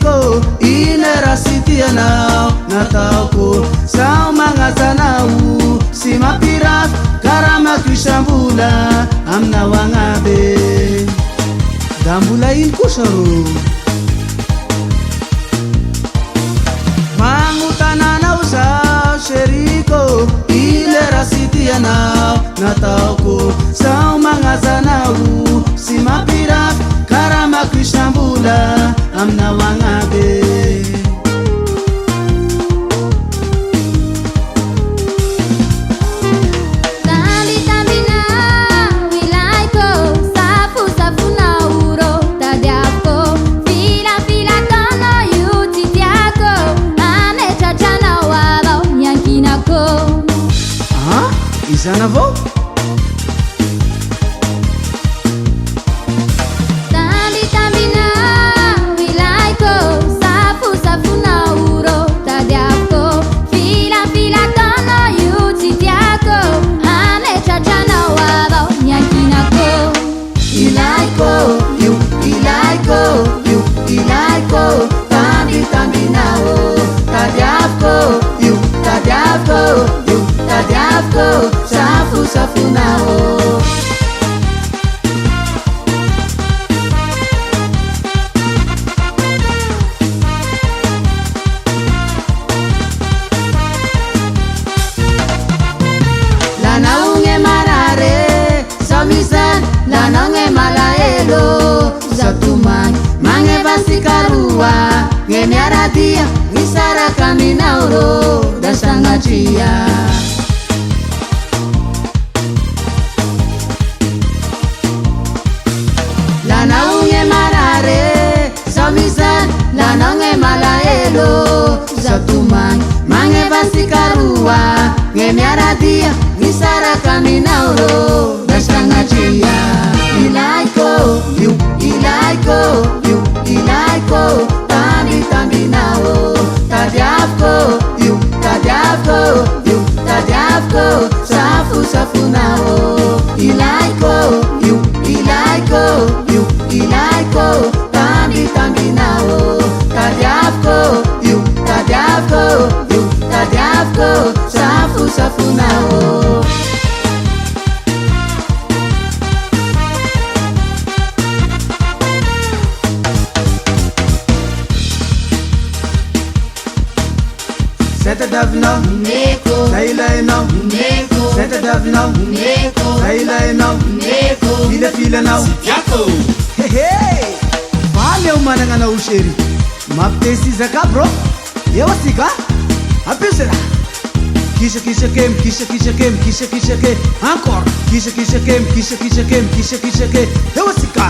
Sheriko inera sitianao nataoko sao magnajanao sy mampirafy karamako isam-bola aminao agnaby da mbola ino kosa ro magnotananao zao Sheriko inera sitianao nataoko sao magnajanao sy mampirafy karamako isam-bola aminao agnaby izana avao nge miaradia misaraka aminao ro da sagnatria lanao nge marare zao mizany lanao nge malaelo zao tomagny magneva sikaroa nge miaradia misaraka aminao ro da sagnatria ilaiko io ilaiko io ilaiko tambinao tadiavko io tadiavko safunao ilaiko io ilaiko io ilaiko tambinao tadiavko io tadiavko safunao Sete davinao neko Sailainao neko Sete davinao neko Sailainao neko Filafilanao Sitiako Hehe Faly eo managnanao Sheri mampitesizaka bro eo asika ampesera kisakisake kisakisake encore kisakisake eo asika